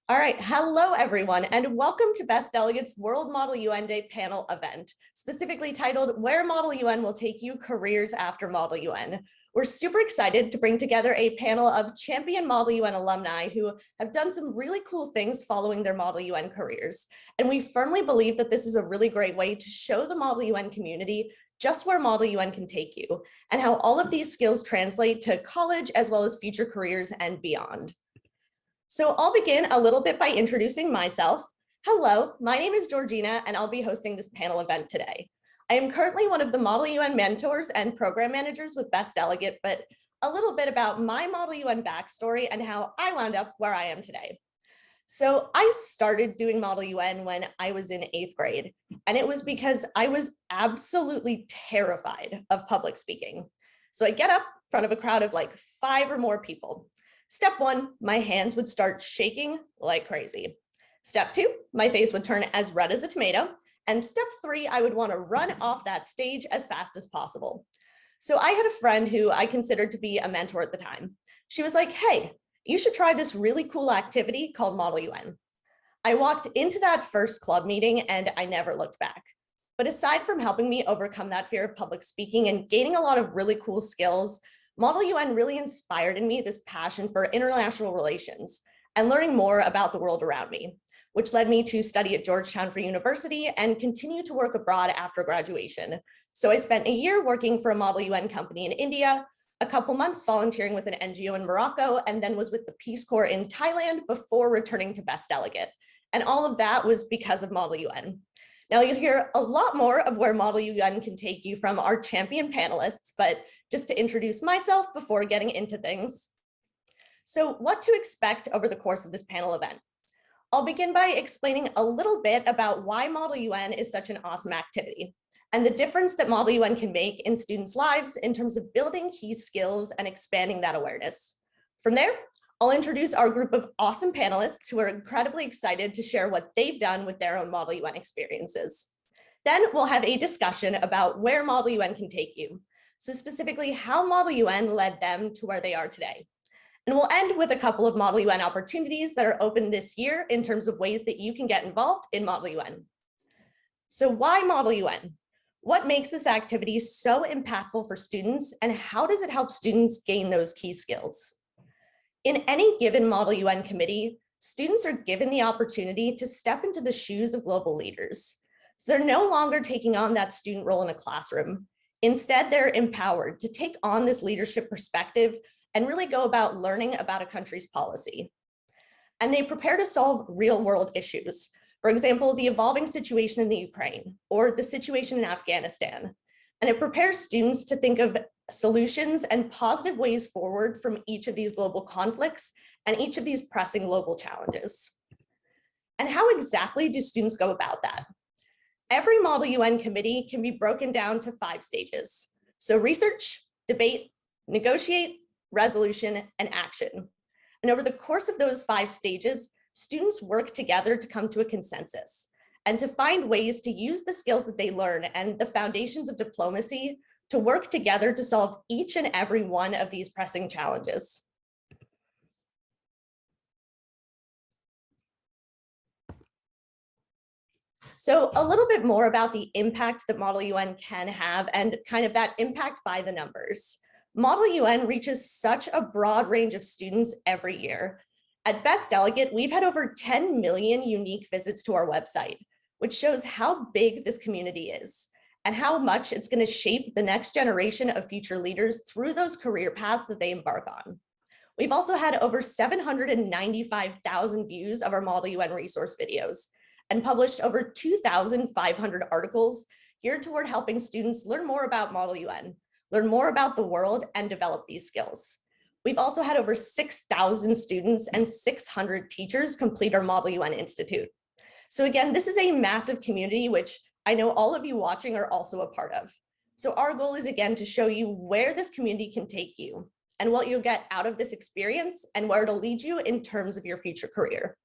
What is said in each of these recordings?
All right, hello everyone, and welcome to Best Delegates World Model UN Day panel event, specifically titled Where Model UN Will Take You, Careers After Model UN. We're super excited to bring together a panel of champion Model UN alumni who have done some really cool things following their Model UN careers. And we firmly believe that this is a really great way to show the Model UN community just where Model UN can take you, and how all of these skills translate to college as well as future careers and beyond. So I'll begin a little bit by introducing myself. Hello, my name is Georgina, and I'll be hosting this panel event today. I am currently one of the Model UN mentors and program managers with Best Delegate, but a little bit about my Model UN backstory and how I wound up where I am today. So I started doing Model UN when I was in 8th grade, and it was because I was absolutely terrified of public speaking. So I'd get up in front of a crowd of like 5 or more people. Step 1, my hands would start shaking like crazy. Step 2, my face would turn as red as a tomato. And step 3, I would want to run off that stage as fast as possible. So I had a friend who I considered to be a mentor at the time. She was like, hey, you should try this really cool activity called Model UN. I walked into that first club meeting and I never looked back. But aside from helping me overcome that fear of public speaking and gaining a lot of really cool skills, Model UN really inspired in me this passion for international relations and learning more about the world around me, which led me to study at Georgetown for university and continue to work abroad after graduation. So I spent a year working for a Model UN company in India, a couple months volunteering with an NGO in Morocco, and then was with the Peace Corps in Thailand before returning to Best Delegate. And all of that was because of Model UN. Now you'll hear a lot more of where Model UN can take you from our champion panelists, but just to introduce myself before getting into things. So what to expect over the course of this panel event. I'll begin by explaining a little bit about why Model UN is such an awesome activity and the difference that Model UN can make in students' lives in terms of building key skills and expanding that awareness. From there, I'll introduce our group of awesome panelists who are incredibly excited to share what they've done with their own Model UN experiences. Then we'll have a discussion about where Model UN can take you. So specifically how Model UN led them to where they are today. And we'll end with a couple of Model UN opportunities that are open this year in terms of ways that you can get involved in Model UN. So why Model UN? What makes this activity so impactful for students, and how does it help students gain those key skills? In any given Model UN committee, students are given the opportunity to step into the shoes of global leaders. So they're no longer taking on that student role in a classroom. Instead, they're empowered to take on this leadership perspective and really go about learning about a country's policy. And they prepare to solve real world issues. For example, the evolving situation in the Ukraine or the situation in Afghanistan. And it prepares students to think of solutions and positive ways forward from each of these global conflicts and each of these pressing global challenges. And how exactly do students go about that? Every Model UN committee can be broken down to 5 stages. So research, debate, negotiate, resolution, and action. And over the course of those 5 stages, students work together to come to a consensus and to find ways to use the skills that they learn and the foundations of diplomacy to work together to solve each and every one of these pressing challenges. So a little bit more about the impact that Model UN can have and kind of that impact by the numbers. Model UN reaches such a broad range of students every year. At Best Delegate, we've had over 10 million unique visits to our website, which shows how big this community is and how much it's going to shape the next generation of future leaders through those career paths that they embark on. We've also had over 795,000 views of our Model UN resource videos and published over 2,500 articles geared toward helping students learn more about Model UN, learn more about the world, and develop these skills. We've also had over 6,000 students and 600 teachers complete our Model UN Institute. So again, this is a massive community, which I know all of you watching are also a part of. So our goal is again to show you where this community can take you and what you'll get out of this experience and where it'll lead you in terms of your future career.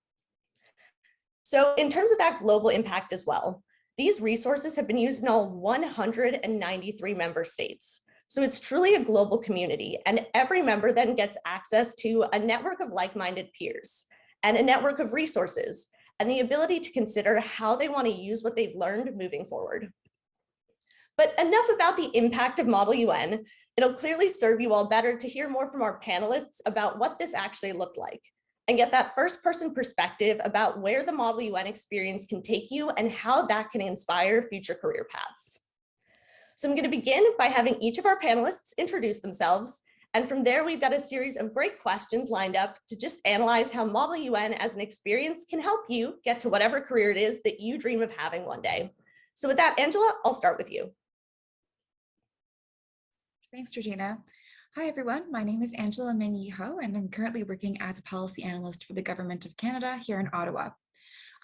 So in terms of that global impact as well, these resources have been used in all 193 member states. So it's truly a global community, and every member then gets access to a network of like-minded peers. and a network of resources, and the ability to consider how they want to use what they've learned moving forward. But enough about the impact of Model UN. It'll clearly serve you all better to hear more from our panelists about what this actually looked like and get that first-person perspective about where the Model UN experience can take you and how that can inspire future career paths. So I'm going to begin by having each of our panelists introduce themselves. And from there, we've got a series of great questions lined up to just analyze how Model UN as an experience can help you get to whatever career it is that you dream of having one day. So with that, Angela, I'll start with you. Thanks, Georgina. Hi, everyone. My name is Angela Ho, and I'm currently working as a policy analyst for the Government of Canada here in Ottawa.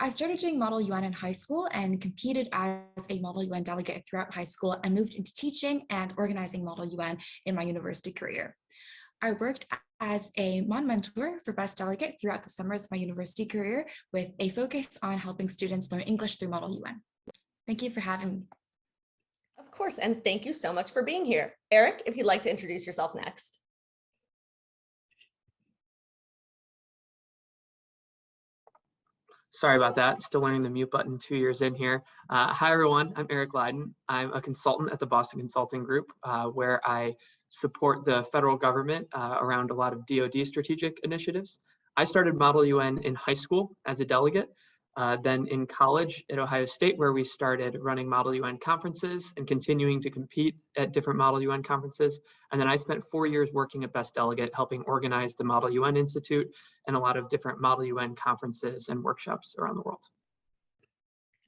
I started doing Model UN in high school and competed as a Model UN delegate throughout high school and moved into teaching and organizing Model UN in my university career. I worked as a MUN mentor for Best Delegate throughout the summers of my university career with a focus on helping students learn English through Model UN. Thank you for having me. Of course, and thank you so much for being here. Eric, if you'd like to introduce yourself next. Sorry about that. Still learning the mute button 2 years in here. Hi, everyone. I'm Eric Leiden. I'm a consultant at the Boston Consulting Group, where I support the federal government around a lot of DoD strategic initiatives. I started Model UN in high school as a delegate, then in college at Ohio State, where we started running Model UN conferences and continuing to compete at different Model UN conferences. And then I spent 4 years working at Best Delegate, helping organize the Model UN Institute and a lot of different Model UN conferences and workshops around the world.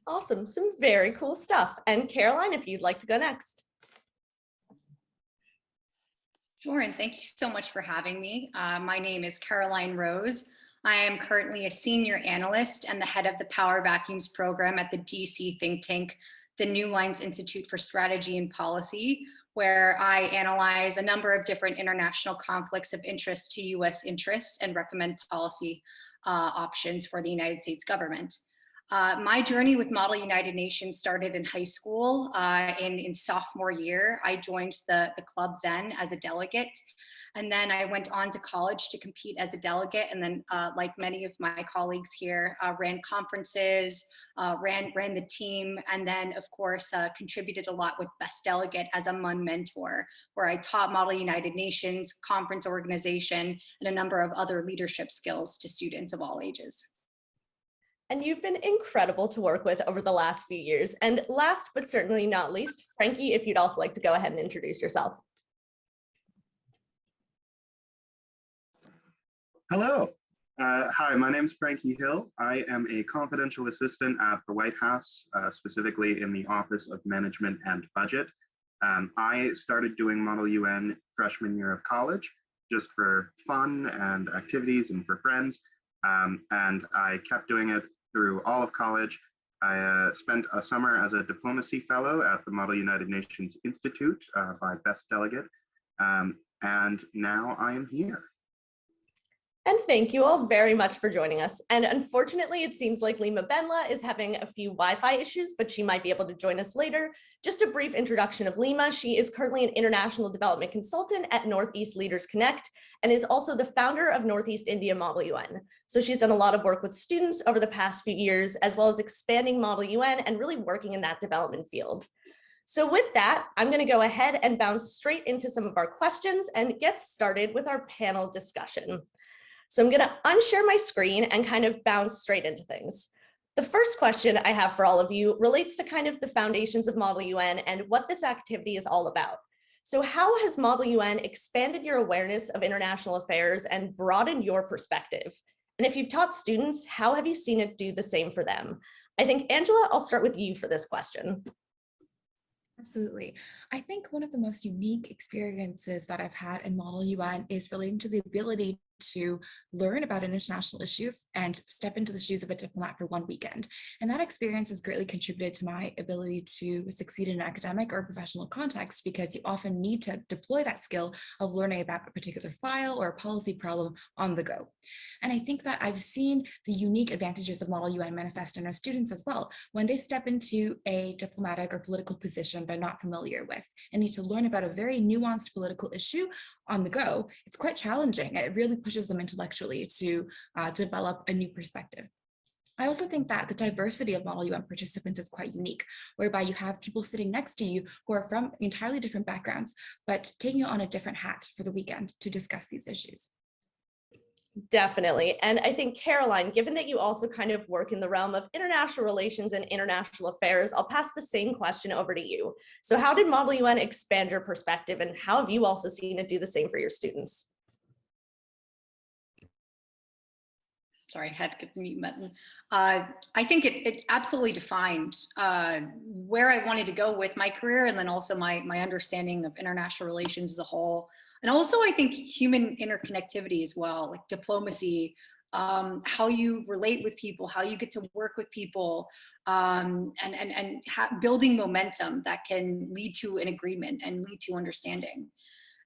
Awesome, some very cool stuff. And Caroline, if you'd like to go next. Sure, and thank you so much for having me. My name is Caroline Rose. I am currently a senior analyst and the head of the Power Vacuums program at the DC think tank, the New Lines Institute for Strategy and Policy, where I analyze a number of different international conflicts of interest to US interests and recommend policy options for the United States government. My journey with Model United Nations started in high school. In sophomore year, I joined the club then as a delegate. And then I went on to college to compete as a delegate. And then like many of my colleagues here, ran conferences, ran the team, and then of course contributed a lot with Best Delegate as a MUN mentor, where I taught Model United Nations, conference organization, and a number of other leadership skills to students of all ages. And you've been incredible to work with over the last few years. And last but certainly not least, Frankie, if you'd also like to go ahead and introduce yourself. Hello. Hi, my name is Frankie Hill. I am a confidential assistant at the White House, specifically in the Office of Management and Budget. I started doing Model UN freshman year of college, just for fun and activities and for friends. And I kept doing it through all of college. I spent a summer as a diplomacy fellow at the Model United Nations Institute by Best Delegate. And now I am here. And thank you all very much for joining us. And unfortunately, it seems like Lima Benla is having a few Wi-Fi issues, but she might be able to join us later. Just a brief introduction of Lima. She is currently an international development consultant at Northeast Leaders Connect and is also the founder of Northeast India Model UN. So she's done a lot of work with students over the past few years, as well as expanding Model UN and really working in that development field. So with that, I'm going to go ahead and bounce straight into some of our questions and get started with our panel discussion. So I'm going to unshare my screen and kind of bounce straight into things. The first question I have for all of you relates to kind of the foundations of Model UN and what this activity is all about. So how has Model UN expanded your awareness of international affairs and broadened your perspective? And if you've taught students, how have you seen it do the same for them? I think, Angela, I'll start with you for this question. Absolutely. I think one of the most unique experiences that I've had in Model UN is relating to the ability to learn about an international issue and step into the shoes of a diplomat for one weekend. And that experience has greatly contributed to my ability to succeed in an academic or professional context, because you often need to deploy that skill of learning about a particular file or a policy problem on the go. And I think that I've seen the unique advantages of Model UN manifest in our students as well when they step into a diplomatic or political position they're not familiar with. minutes and need to learn about a very nuanced political issue on the go, it's quite challenging. It really pushes them intellectually to develop a new perspective. I also think that the diversity of Model UN participants is quite unique, whereby you have people sitting next to you who are from entirely different backgrounds, but taking on a different hat for the weekend to discuss these issues. Definitely. And I think, Caroline, given that you also kind of work in the realm of international relations and international affairs, I'll pass the same question over to you. So how did Model UN expand your perspective, and how have you also seen it do the same for your students? Sorry, I had to get the mute button. I think it absolutely defined where I wanted to go with my career, and then also my understanding of international relations as a whole. And also I think human interconnectivity as well, like diplomacy, how you relate with people, how you get to work with people, and building momentum that can lead to an agreement and lead to understanding.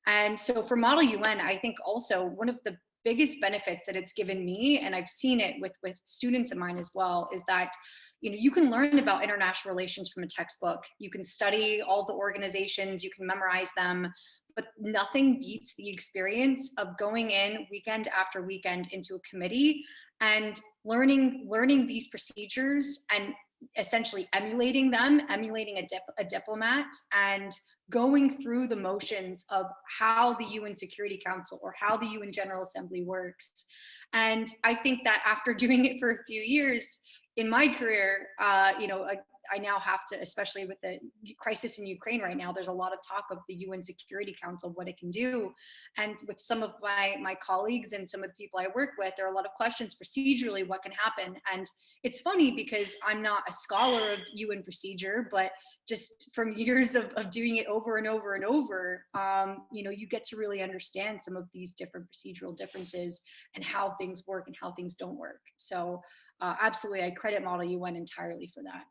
And so for Model UN, I think also one of the biggest benefits that it's given me, and I've seen it with students of mine as well, is that you can learn about international relations from a textbook. You can study all the organizations, you can memorize them, but nothing beats the experience of going in weekend after weekend into a committee and learning these procedures and essentially emulating them, emulating a diplomat, and going through the motions of how the UN Security Council or how the UN General Assembly works. And I think that after doing it for a few years in my career, I now have to, especially with the crisis in Ukraine right now, there's a lot of talk of the UN Security Council, what it can do. And with some of my colleagues and some of the people I work with, there are a lot of questions procedurally, what can happen. And it's funny because I'm not a scholar of UN procedure, but just from years of doing it over and over and over, you get to really understand some of these different procedural differences and how things work and how things don't work. So absolutely, I credit Model UN entirely for that.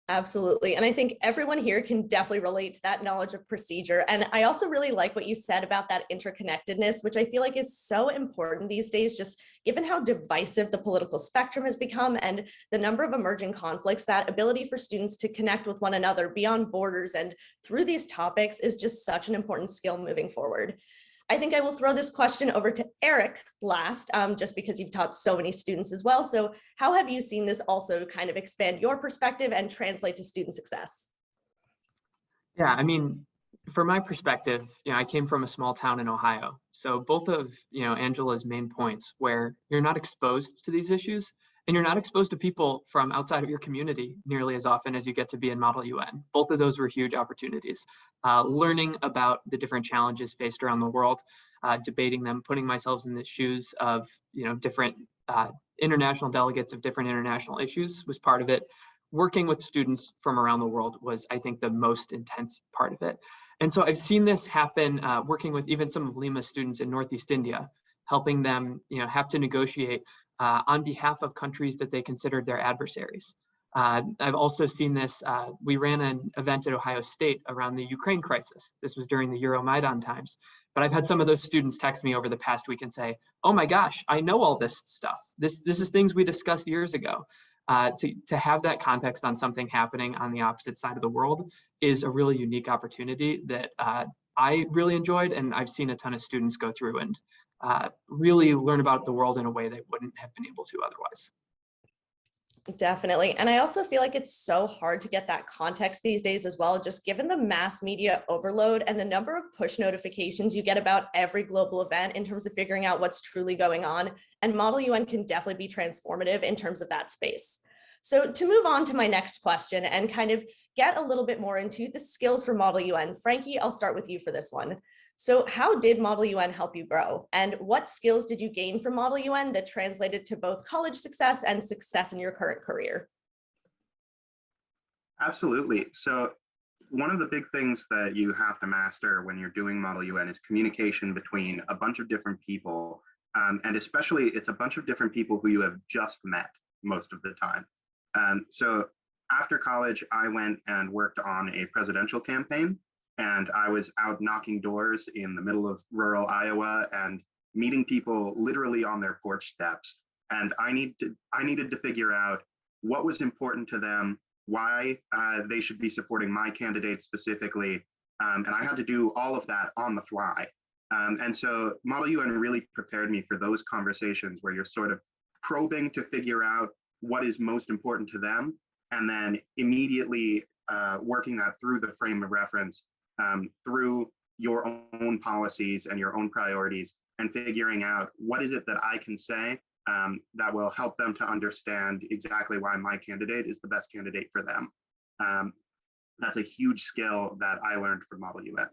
Absolutely. And I think everyone here can definitely relate to that knowledge of procedure. And I also really like what you said about that interconnectedness, which I feel like is so important these days, just given how divisive the political spectrum has become and the number of emerging conflicts. That ability for students to connect with one another beyond borders and through these topics is just such an important skill moving forward. I think I will throw this question over to Eric last, just because you've taught so many students as well. So how have you seen this also kind of expand your perspective and translate to student success? Yeah, I mean, from my perspective, I came from a small town in Ohio. So both of, Angela's main points, where you're not exposed to these issues and you're not exposed to people from outside of your community nearly as often as you get to be in Model UN. Both of those were huge opportunities. Learning about the different challenges faced around the world, debating them, putting myself in the shoes of, different international delegates of different international issues was part of it. Working with students from around the world was, I think, the most intense part of it. And so I've seen this happen working with even some of Lima's students in Northeast India, helping them, have to negotiate on behalf of countries that they considered their adversaries. I've also seen this, we ran an event at Ohio State around the Ukraine crisis. This was during the Euromaidan times. But I've had some of those students text me over the past week and say, oh my gosh, I know all this stuff. This is things we discussed years ago. To have that context on something happening on the opposite side of the world is a really unique opportunity that I really enjoyed, and I've seen a ton of students go through and really learn about the world in a way they wouldn't have been able to otherwise. Definitely. And I also feel like it's so hard to get that context these days as well, just given the mass media overload and the number of push notifications you get about every global event in terms of figuring out what's truly going on. And Model UN can definitely be transformative in terms of that space. So to move on to my next question and kind of get a little bit more into the skills for Model UN, Frankie, I'll start with you for this one. So how did Model UN help you grow? And what skills did you gain from Model UN that translated to both college success and success in your current career? Absolutely. So one of the big things that you have to master when you're doing Model UN is communication between a bunch of different people. And especially it's a bunch of different people who you have just met most of the time. So after college, I went and worked on a presidential campaign. And I was out knocking doors in the middle of rural Iowa and meeting people literally on their porch steps. And I needed to figure out what was important to them, why they should be supporting my candidate specifically. And I had to do all of that on the fly. And so Model UN really prepared me for those conversations where you're sort of probing to figure out what is most important to them, and then immediately working that through the frame of reference, through your own policies and your own priorities, and figuring out what is it that I can say that will help them to understand exactly why my candidate is the best candidate for them. That's a huge skill that I learned from Model UN.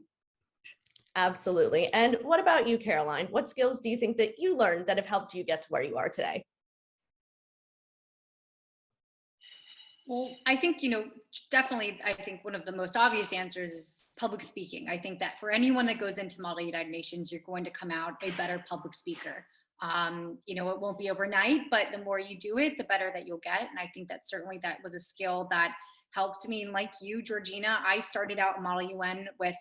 Absolutely. And what about you, Caroline? What skills do you think that you learned that have helped you get to where you are today? Well, I think, definitely, I think one of the most obvious answers is public speaking. I think that for anyone that goes into Model United Nations, you're going to come out a better public speaker. It won't be overnight, but the more you do it, the better that you'll get. And I think that certainly that was a skill that helped me. And like you, Georgina, I started out in Model UN with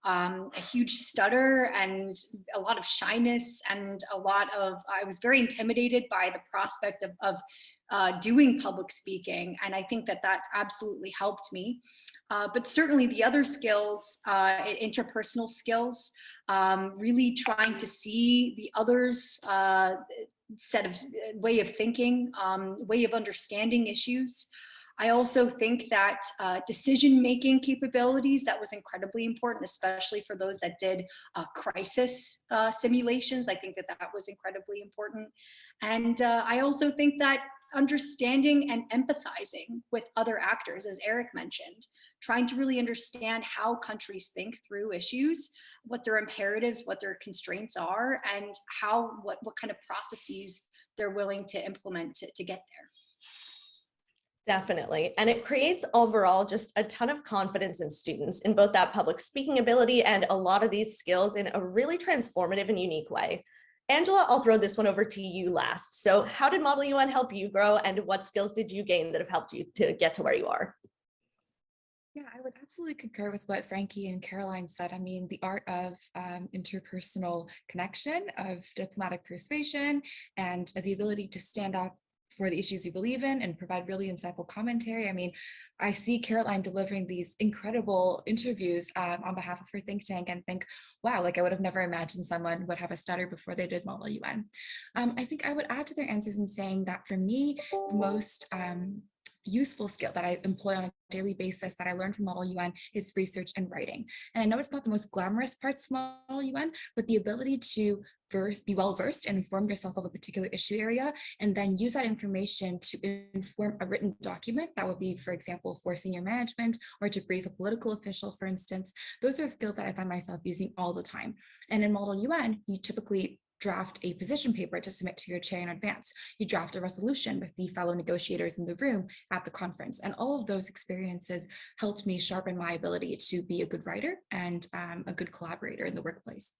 a huge stutter and a lot of shyness and I was very intimidated by the prospect of doing public speaking. And I think that absolutely helped me. But certainly the other skills, interpersonal skills, really trying to see the other's set of way of thinking, way of understanding issues. I also think that decision-making capabilities, that was incredibly important, especially for those that did crisis simulations. I think that was incredibly important. And I also think that understanding and empathizing with other actors, as Eric mentioned, trying to really understand how countries think through issues, what their imperatives, what their constraints are, and what kind of processes they're willing to implement to get there. Definitely. And it creates overall just a ton of confidence in students in both that public speaking ability and a lot of these skills in a really transformative and unique way. Angela, I'll throw this one over to you last. So how did Model UN help you grow, and what skills did you gain that have helped you to get to where you are? Yeah, I would absolutely concur with what Frankie and Caroline said. I mean, the art of interpersonal connection, of diplomatic persuasion, and the ability to stand up for the issues you believe in and provide really insightful commentary. I mean, I see Caroline delivering these incredible interviews on behalf of her think tank and think, wow, like I would have never imagined someone would have a stutter before they did Model UN. I think I would add to their answers in saying that for me, the most useful skill that I employ on a daily basis that I learned from Model UN is research and writing. And I know it's not the most glamorous parts of Model UN, but the ability to be well-versed and inform yourself of a particular issue area, and then use that information to inform a written document that would be, for example, for senior management or to brief a political official, for instance. Those are skills that I find myself using all the time. And in Model UN, you typically draft a position paper to submit to your chair in advance. You draft a resolution with the fellow negotiators in the room at the conference. And all of those experiences helped me sharpen my ability to be a good writer and a good collaborator in the workplace.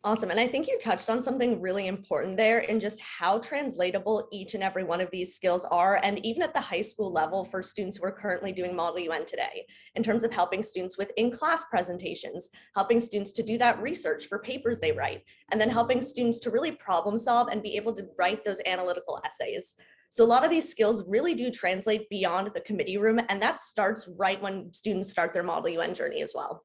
Awesome. And I think you touched on something really important there in just how translatable each and every one of these skills are, and even at the high school level for students who are currently doing Model UN today, in terms of helping students with in-class presentations, helping students to do that research for papers they write, and then helping students to really problem solve and be able to write those analytical essays. So a lot of these skills really do translate beyond the committee room, and that starts right when students start their Model UN journey as well.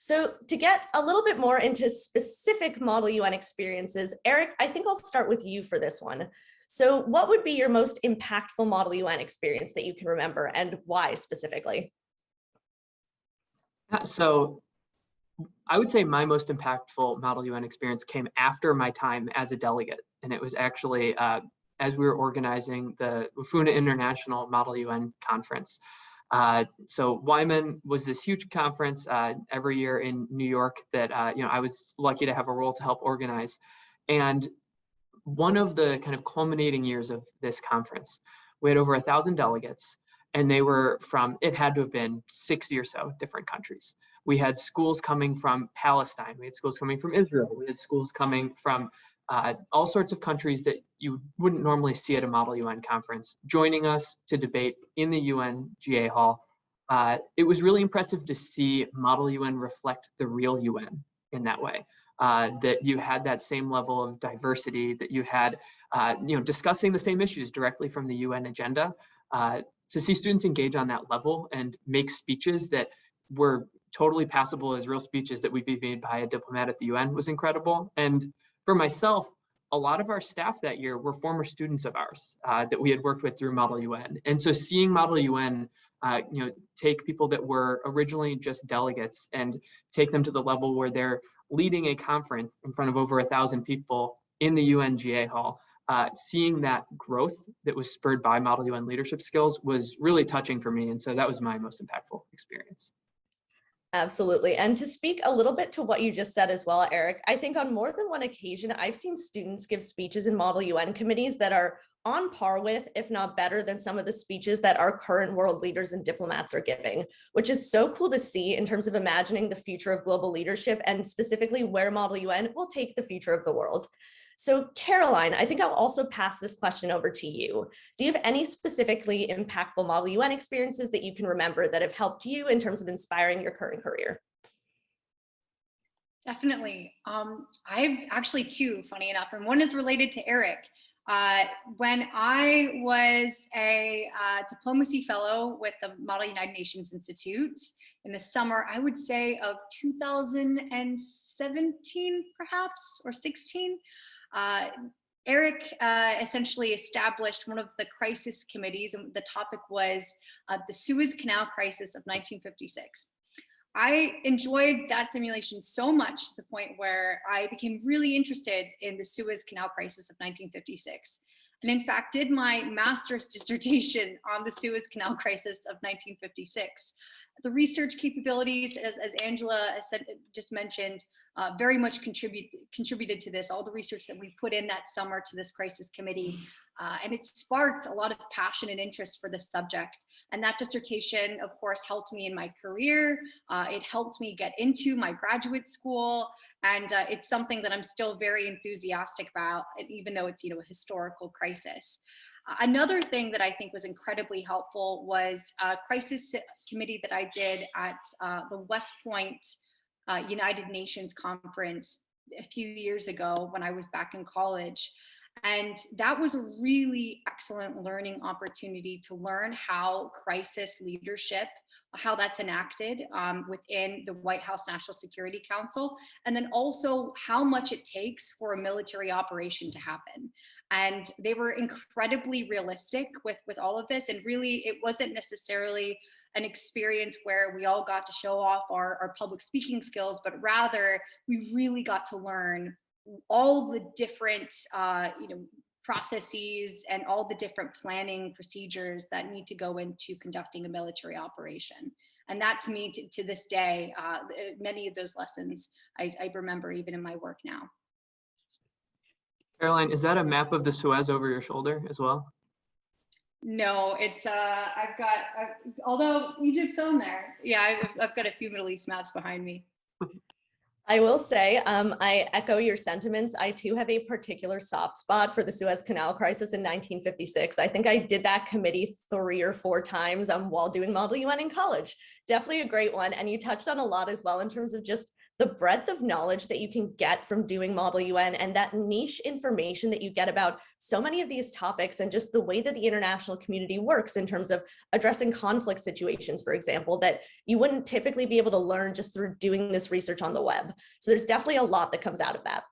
So to get a little bit more into specific Model UN experiences, Eric, I think I'll start with you for this one. So what would be your most impactful Model UN experience that you can remember, and why specifically? So I would say my most impactful Model UN experience came after my time as a delegate. And it was actually as we were organizing the Wafuna International Model UN Conference. So Wyman was this huge conference every year in New York that I was lucky to have a role to help organize. And one of the kind of culminating years of this conference, we had over 1,000 delegates, and they were from, it had to have been 60 or so different countries. We had schools coming from Palestine, we had schools coming from Israel, we had schools coming from all sorts of countries that you wouldn't normally see at a Model UN conference, joining us to debate in the UN GA Hall. It was really impressive to see Model UN reflect the real UN in that way, that you had that same level of diversity, that you had, discussing the same issues directly from the UN agenda. to see students engage on that level and make speeches that were totally passable as real speeches that would be made by a diplomat at the UN was incredible. And for myself, a lot of our staff that year were former students of ours that we had worked with through Model UN. And so seeing Model UN, take people that were originally just delegates and take them to the level where they're leading a conference in front of over 1,000 people in the UNGA hall, seeing that growth that was spurred by Model UN leadership skills was really touching for me. And so that was my most impactful experience. Absolutely. And to speak a little bit to what you just said as well, Eric, I think on more than one occasion, I've seen students give speeches in Model UN committees that are on par with, if not better than some of the speeches that our current world leaders and diplomats are giving, which is so cool to see in terms of imagining the future of global leadership and specifically where Model UN will take the future of the world. So Caroline, I think I'll also pass this question over to you. Do you have any specifically impactful Model UN experiences that you can remember that have helped you in terms of inspiring your current career? Definitely. I've actually two, funny enough, and one is related to Eric. When I was a diplomacy fellow with the Model United Nations Institute in the summer, I would say of 2017, perhaps, or 16, Eric essentially established one of the crisis committees, and the topic was the Suez Canal crisis of 1956. I enjoyed that simulation so much to the point where I became really interested in the Suez Canal crisis of 1956. And in fact, did my master's dissertation on the Suez Canal crisis of 1956. The research capabilities, as Angela just mentioned, very much contributed to this, all the research that we put in that summer to this crisis committee. And it sparked a lot of passion and interest for this subject. And that dissertation, of course, helped me in my career. It helped me get into my graduate school. And it's something that I'm still very enthusiastic about, even though it's, a historical crisis. Another thing that I think was incredibly helpful was a crisis committee that I did at the West Point United Nations conference a few years ago when I was back in college. And that was a really excellent learning opportunity to learn how crisis leadership, how that's enacted within the White House National Security Council, and then also how much it takes for a military operation to happen. And they were incredibly realistic with all of this. And really, it wasn't necessarily an experience where we all got to show off our public speaking skills, but rather we really got to learn all the different processes and all the different planning procedures that need to go into conducting a military operation. And that, to me, to this day, many of those lessons I remember even in my work now. Caroline, is that a map of the Suez over your shoulder as well? No, it's although Egypt's on there. Yeah, I've got a few Middle East maps behind me. I will say, I echo your sentiments. I too have a particular soft spot for the Suez Canal crisis in 1956. I think I did that committee 3 or 4 times while doing Model UN in college. Definitely a great one. And you touched on a lot as well in terms of just the breadth of knowledge that you can get from doing Model UN and that niche information that you get about so many of these topics and just the way that the international community works in terms of addressing conflict situations, for example, that you wouldn't typically be able to learn just through doing this research on the web. So there's definitely a lot that comes out of that.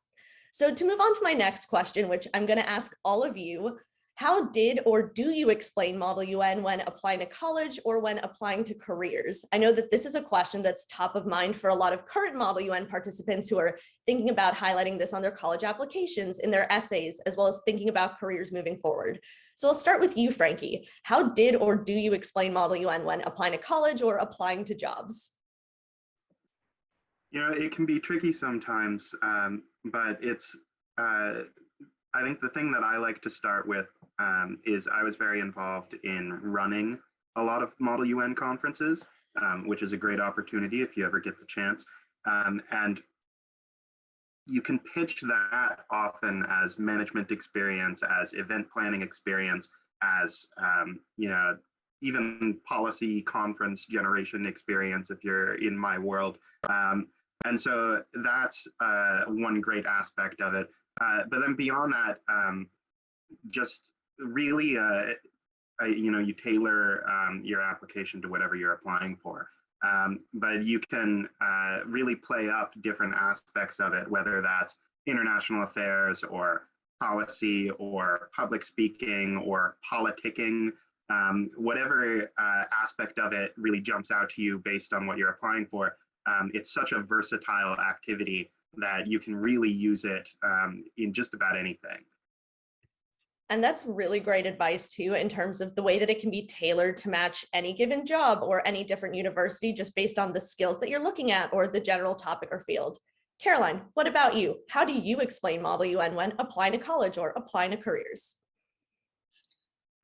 So to move on to my next question, which I'm going to ask all of you, how did or do you explain Model UN when applying to college or when applying to careers? I know that this is a question that's top of mind for a lot of current Model UN participants who are thinking about highlighting this on their college applications, in their essays, as well as thinking about careers moving forward. So I'll start with you, Frankie. How did or do you explain Model UN when applying to college or applying to jobs? It can be tricky sometimes, but it's, I think the thing that I like to start with is I was very involved in running a lot of Model UN conferences, which is a great opportunity if you ever get the chance. And you can pitch that often as management experience, as event planning experience, as even policy conference generation experience if you're in my world. And so that's one great aspect of it. But then beyond that, just really you tailor your application to whatever you're applying for. But you can really play up different aspects of it, whether that's international affairs or policy or public speaking or politicking. Whatever aspect of it really jumps out to you based on what you're applying for. It's such a versatile activity that you can really use it in just about anything. And that's really great advice too, in terms of the way that it can be tailored to match any given job or any different university, just based on the skills that you're looking at or the general topic or field. Caroline, what about you? How do you explain Model UN when applying to college or applying to careers?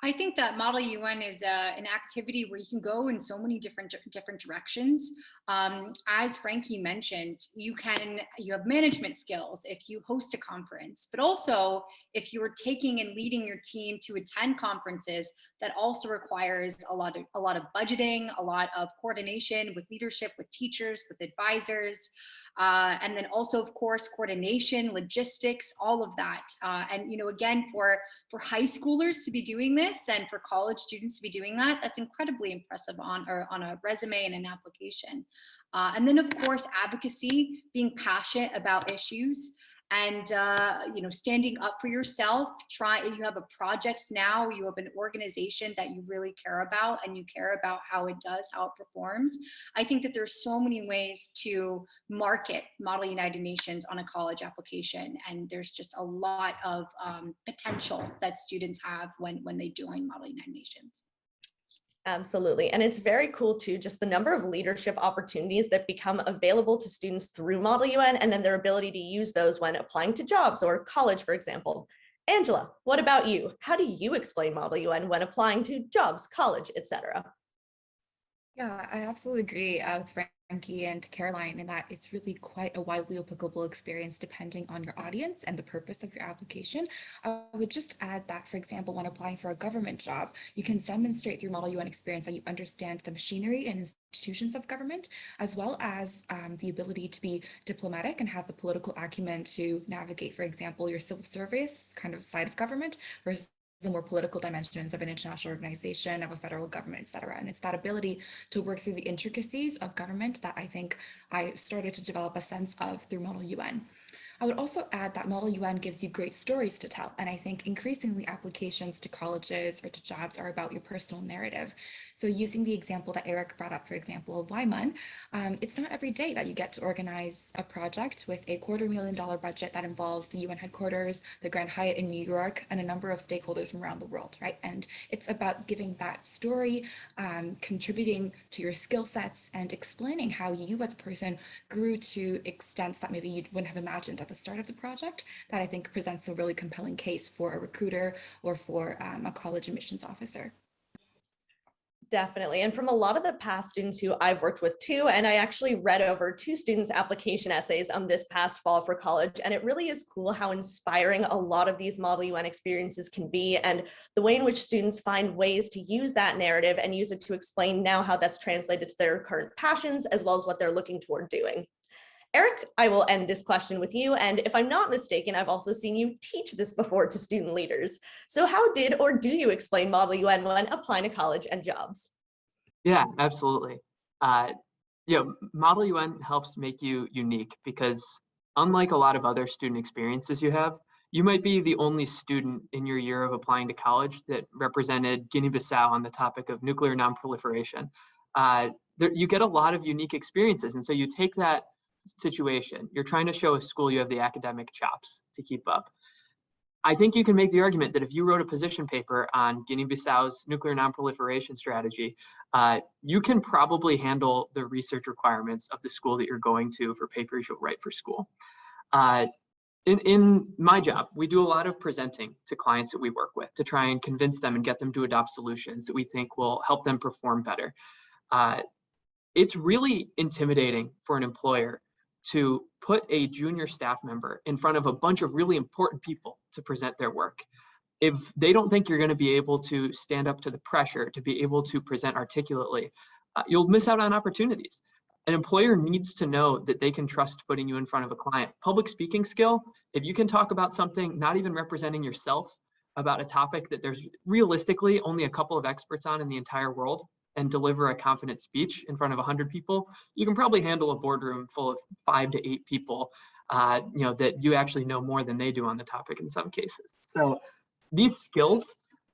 I think that Model UN is an activity where you can go in so many different directions. As Frankie mentioned, you have management skills if you host a conference, but also if you are taking and leading your team to attend conferences, that also requires a lot of budgeting, a lot of coordination with leadership, with teachers, with advisors. And then also, of course, coordination, logistics, all of that. And again, for high schoolers to be doing this and for college students to be doing that, that's incredibly impressive on a resume and an application. And then, of course, advocacy, being passionate about issues, and standing up for yourself. You have a project now, you have an organization that you really care about, and you care about how it does, how it performs. I think that there's so many ways to market Model United Nations on a college application, and there's just a lot of potential that students have when they join Model United Nations. Absolutely. And it's very cool too, just the number of leadership opportunities that become available to students through Model UN, and then their ability to use those when applying to jobs or college, for example. Angela, what about you? How do you explain Model UN when applying to jobs, college, etc.? Yeah, I absolutely agree with Frankie and Caroline in that it's really quite a widely applicable experience depending on your audience and the purpose of your application. I would just add that, for example, when applying for a government job, you can demonstrate through Model UN experience that you understand the machinery and institutions of government, as well as the ability to be diplomatic and have the political acumen to navigate, for example, your civil service kind of side of government versus the more political dimensions of an international organization, of a federal government, et cetera. And it's that ability to work through the intricacies of government that I think I started to develop a sense of through Model UN. I would also add that Model UN gives you great stories to tell. And I think increasingly applications to colleges or to jobs are about your personal narrative. So using the example that Eric brought up, for example, of MUN, it's not every day that you get to organize a project with a $250,000 budget that involves the UN headquarters, the Grand Hyatt in New York, and a number of stakeholders from around the world, right? And it's about giving that story, contributing to your skill sets, and explaining how you as a person grew to extents that maybe you wouldn't have imagined at the start of the project, that I think presents a really compelling case for a recruiter or for a college admissions officer. Definitely. And from a lot of the past students who I've worked with too, and I actually read over 2 students' application essays this past fall for college, and it really is cool how inspiring a lot of these Model UN experiences can be, and the way in which students find ways to use that narrative and use it to explain now how that's translated to their current passions, as well as what they're looking toward doing. Eric, I will end this question with you. And if I'm not mistaken, I've also seen you teach this before to student leaders. So how did or do you explain Model UN when applying to college and jobs? Yeah, absolutely. Model UN helps make you unique because unlike a lot of other student experiences you might be the only student in your year of applying to college that represented Guinea-Bissau on the topic of nuclear nonproliferation. You get a lot of unique experiences. And so you take that situation, you're trying to show a school you have the academic chops to keep up. I think you can make the argument that if you wrote a position paper on Guinea-Bissau's nuclear nonproliferation strategy, you can probably handle the research requirements of the school that you're going to for papers you'll write for school. In my job, we do a lot of presenting to clients that we work with to try and convince them and get them to adopt solutions that we think will help them perform better. It's really intimidating for an employer to put a junior staff member in front of a bunch of really important people to present their work. If they don't think you're going to be able to stand up to the pressure to be able to present articulately, you'll miss out on opportunities. An employer needs to know that they can trust putting you in front of a client. Public speaking skill, if you can talk about something not even representing yourself, about a topic that there's realistically only a couple of experts on in the entire world and deliver a confident speech in front of 100 people, you can probably handle a boardroom full of 5 to 8 people, that you actually know more than they do on the topic in some cases. So these skills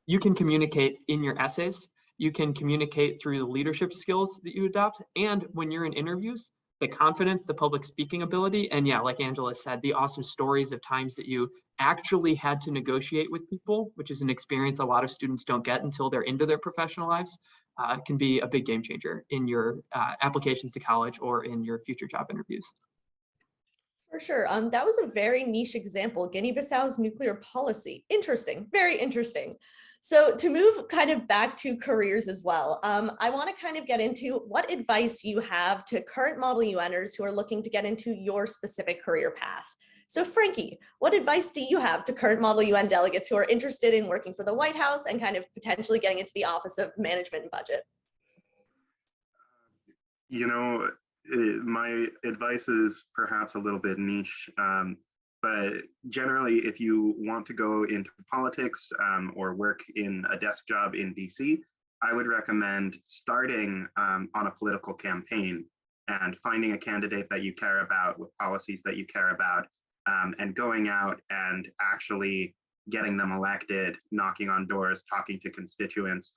you can communicate in your essays, you can communicate through the leadership skills that you adopt, and when you're in interviews, the confidence, the public speaking ability, and yeah, like Angela said, the awesome stories of times that you actually had to negotiate with people, which is an experience a lot of students don't get until they're into their professional lives, can be a big game changer in your applications to college or in your future job interviews. For sure. That was a very niche example, Guinea-Bissau's nuclear policy. Interesting, very interesting. So to move kind of back to careers as well, I want to kind of get into what advice you have to current Model UNers who are looking to get into your specific career path. So Frankie, what advice do you have to current Model UN delegates who are interested in working for the White House and kind of potentially getting into the Office of Management and Budget? You know, my advice is perhaps a little bit niche, but generally, if you want to go into politics or work in a desk job in DC, I would recommend starting on a political campaign and finding a candidate that you care about with policies that you care about, and going out and actually getting them elected, knocking on doors, talking to constituents.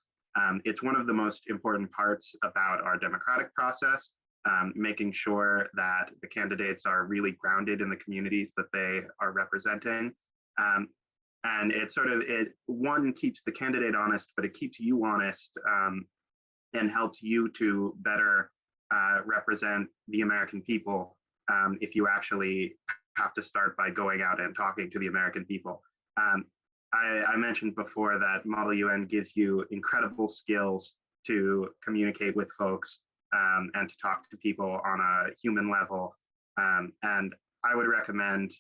It's one of the most important parts about our democratic process, making sure that the candidates are really grounded in the communities that they are representing. And one keeps the candidate honest, but it keeps you honest, and helps you to better represent the American people, if you actually have to start by going out and talking to the American people. I mentioned before that Model UN gives you incredible skills to communicate with folks, and to talk to people on a human level. And I would recommend,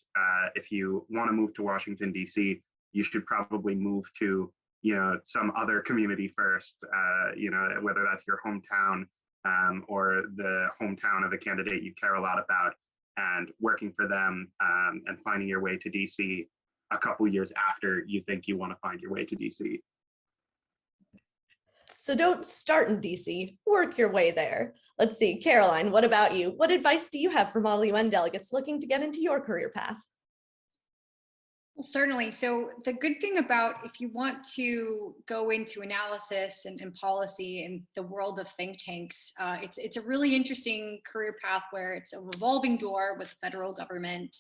if you want to move to Washington, DC, you should probably move to, some other community first, whether that's your hometown, or the hometown of a candidate you care a lot about, and working for them, and finding your way to DC a couple years after you think you want to find your way to DC. So don't start in DC, work your way there. Let's see, Caroline, what about you? What advice do you have for Model UN delegates looking to get into your career path? Well, certainly. So the good thing about if you want to go into analysis and policy in the world of think tanks, it's a really interesting career path where it's a revolving door with the federal government,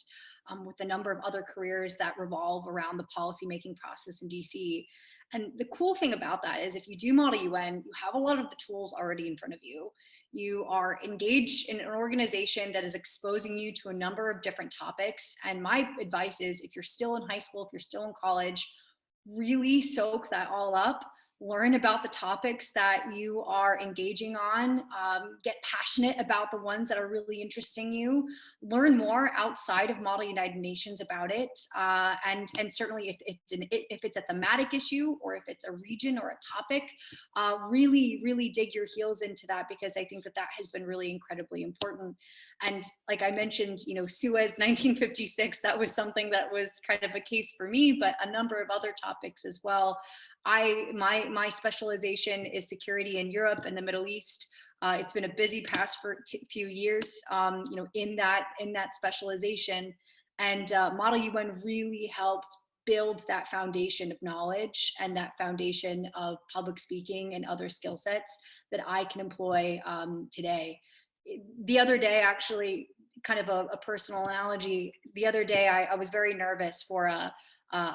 with a number of other careers that revolve around the policymaking process in DC. And the cool thing about that is if you do Model UN, you have a lot of the tools already in front of you. You are engaged in an organization that is exposing you to a number of different topics. And my advice is if you're still in high school, if you're still in college, really soak that all up. Learn about the topics that you are engaging on, get passionate about the ones that are really interesting you, learn more outside of Model United Nations about it, and certainly if it's a thematic issue or if it's a region or a topic, really dig your heels into that, because I think that has been really incredibly important. And like I mentioned, Suez 1956, that was something that was kind of a case for me, but a number of other topics as well. My specialization is security in Europe and the Middle East. It's been a busy past few years, in that specialization, and Model UN really helped build that foundation of knowledge and that foundation of public speaking and other skill sets that I can employ today. The other day, actually, kind of a personal analogy. The other day, I was very nervous for a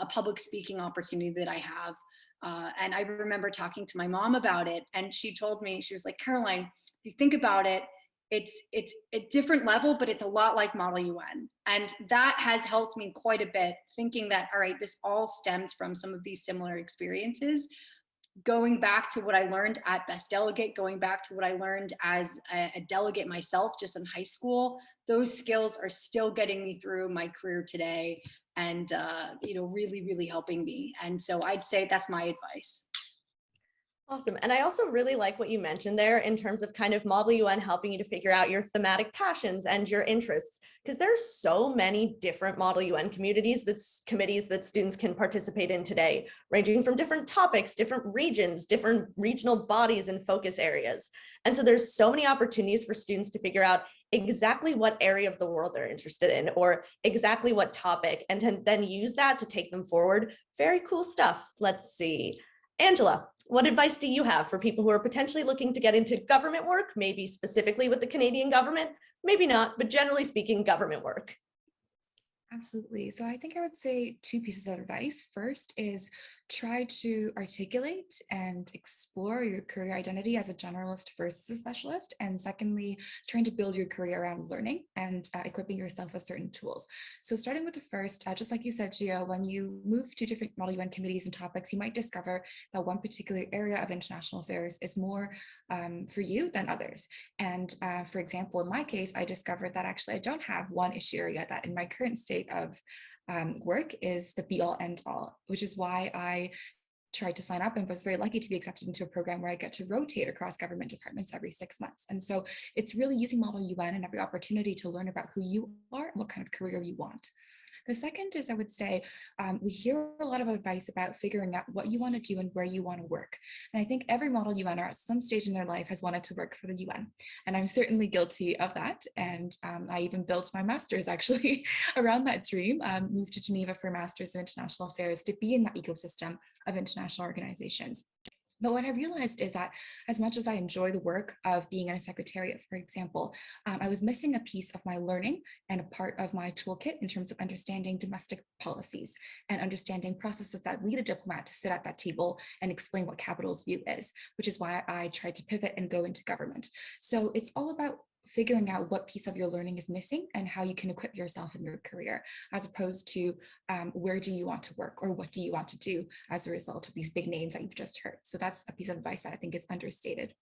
public speaking opportunity that I have. And I remember talking to my mom about it, and she told me, she was like, Caroline, if you think about it, it's a different level, but it's a lot like Model UN. And that has helped me quite a bit, thinking that, all right, this all stems from some of these similar experiences. Going back to what I learned at Best Delegate, going back to what I learned as a delegate myself just in high school, those skills are still getting me through my career today, and really helping me. And so I'd say that's my advice. Awesome. And I also really like what you mentioned there in terms of kind of Model UN helping you to figure out your thematic passions and your interests, because there's so many different Model UN communities committees that students can participate in today, ranging from different topics, different regions, different regional bodies and focus areas. And so there's so many opportunities for students to figure out exactly what area of the world they're interested in or exactly what topic, and to then use that to take them forward. Very cool stuff. Let's see. Angela, what advice do you have for people who are potentially looking to get into government work, maybe specifically with the Canadian government, maybe not, but generally speaking, government work? Absolutely. So I think I would say two pieces of advice. First is try to articulate and explore your career identity as a generalist versus a specialist. And secondly, trying to build your career around learning and equipping yourself with certain tools. So starting with the first, just like you said, Gio, when you move to different Model UN committees and topics, you might discover that one particular area of international affairs is more for you than others. And for example, in my case, I discovered that actually I don't have one issue area that in my current state of work is the be all end all, which is why I tried to sign up and was very lucky to be accepted into a program where I get to rotate across government departments every 6 months. And so it's really using Model UN and every opportunity to learn about who you are and what kind of career you want. The second is, I would say, we hear a lot of advice about figuring out what you want to do and where you want to work. And I think every Model UNer at some stage in their life has wanted to work for the UN. And I'm certainly guilty of that. And I even built my master's actually around that dream, moved to Geneva for a master's of international affairs to be in that ecosystem of international organizations. But what I realized is that as much as I enjoy the work of being in a secretariat, for example, I was missing a piece of my learning and a part of my toolkit in terms of understanding domestic policies and understanding processes that lead a diplomat to sit at that table and explain what capital's view is, which is why I tried to pivot and go into government. So it's all about figuring out what piece of your learning is missing and how you can equip yourself in your career, as opposed to where do you want to work or what do you want to do as a result of these big names that you've just heard. So that's a piece of advice that I think is understated.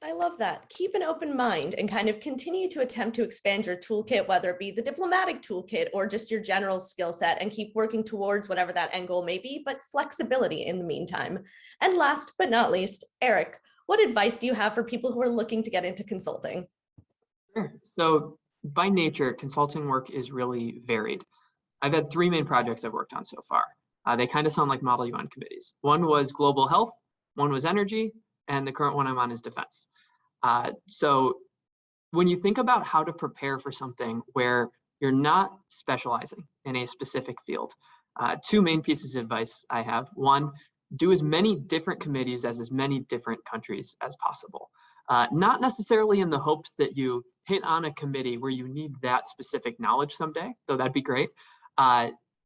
I love that. Keep an open mind and kind of continue to attempt to expand your toolkit, whether it be the diplomatic toolkit or just your general skill set, and keep working towards whatever that end goal may be, but flexibility in the meantime. And last but not least, Eric, what advice do you have for people who are looking to get into consulting? Sure. So by nature, consulting work is really varied. I've had 3 main projects I've worked on so far. They kind of sound like Model UN committees. One was global health, one was energy, and the current one I'm on is defense. So when you think about how to prepare for something where you're not specializing in a specific field, 2 main pieces of advice I have. One, do as many different committees as many different countries as possible. Not necessarily in the hopes that you hit on a committee where you need that specific knowledge someday, though that'd be great.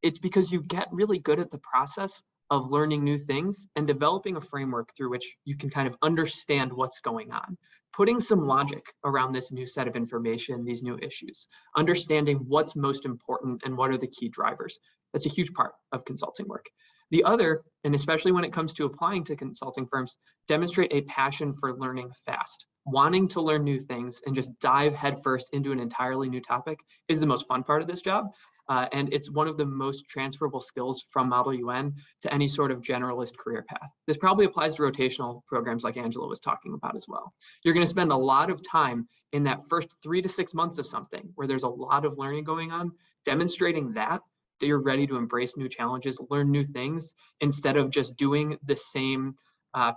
It's because you get really good at the process of learning new things and developing a framework through which you can kind of understand what's going on. Putting some logic around this new set of information, these new issues, understanding what's most important and what are the key drivers. That's a huge part of consulting work. The other, and especially when it comes to applying to consulting firms, demonstrate a passion for learning fast. Wanting to learn new things and just dive headfirst into an entirely new topic is the most fun part of this job. And it's one of the most transferable skills from Model UN to any sort of generalist career path. This probably applies to rotational programs like Angela was talking about as well. You're going to spend a lot of time in that first 3 to 6 months of something where there's a lot of learning going on, demonstrating that you're ready to embrace new challenges, learn new things, instead of just doing the same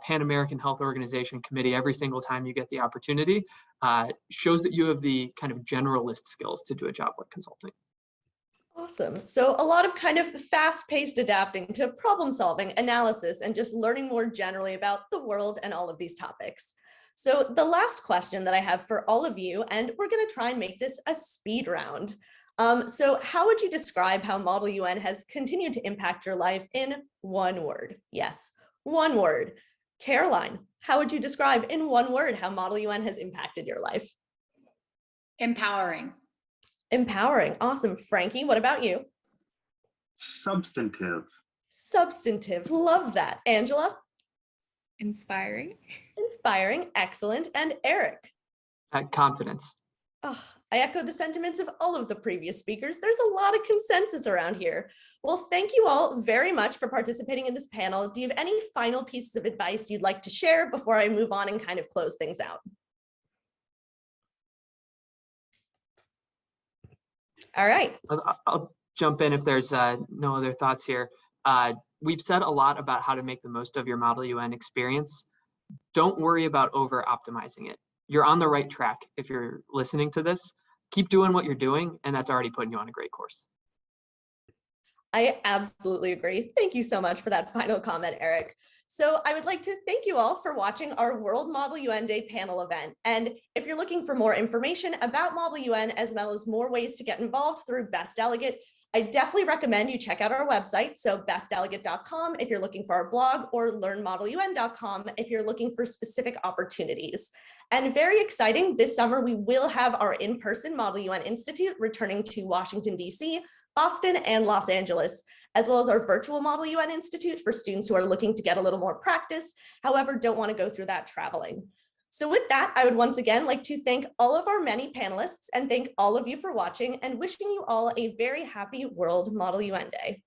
Pan American Health Organization committee every single time you get the opportunity, shows that you have the kind of generalist skills to do a job like consulting. Awesome. So a lot of kind of fast-paced adapting to problem solving, analysis, and just learning more generally about the world and all of these topics. So the last question that I have for all of you, and we're going to try and make this a speed round. So how would you describe how Model UN has continued to impact your life in one word? Yes, one word. Caroline, how would you describe in one word how Model UN has impacted your life? Empowering. Empowering. Awesome. Frankie, what about you? Substantive. Substantive. Love that. Angela? Inspiring. Inspiring. Excellent. And Eric? Confidence. Oh, I echo the sentiments of all of the previous speakers. There's a lot of consensus around here. Well, thank you all very much for participating in this panel. Do you have any final pieces of advice you'd like to share before I move on and kind of close things out? All right. I'll jump in if there's no other thoughts here. We've said a lot about how to make the most of your Model UN experience. Don't worry about over optimizing it. You're on the right track if you're listening to this. Keep doing what you're doing, and that's already putting you on a great course. I absolutely agree. Thank you so much for that final comment, Eric. So I would like to thank you all for watching our World Model UN Day panel event. And if you're looking for more information about Model UN, as well as more ways to get involved through Best Delegate, I definitely recommend you check out our website, so bestdelegate.com if you're looking for our blog, or learnmodelun.com if you're looking for specific opportunities. And very exciting, this summer we will have our in-person Model UN Institute returning to Washington, D.C., Boston, and Los Angeles, as well as our virtual Model UN Institute for students who are looking to get a little more practice, however, don't want to go through that traveling. So with that, I would once again like to thank all of our many panelists and thank all of you for watching and wishing you all a very happy World Model UN Day.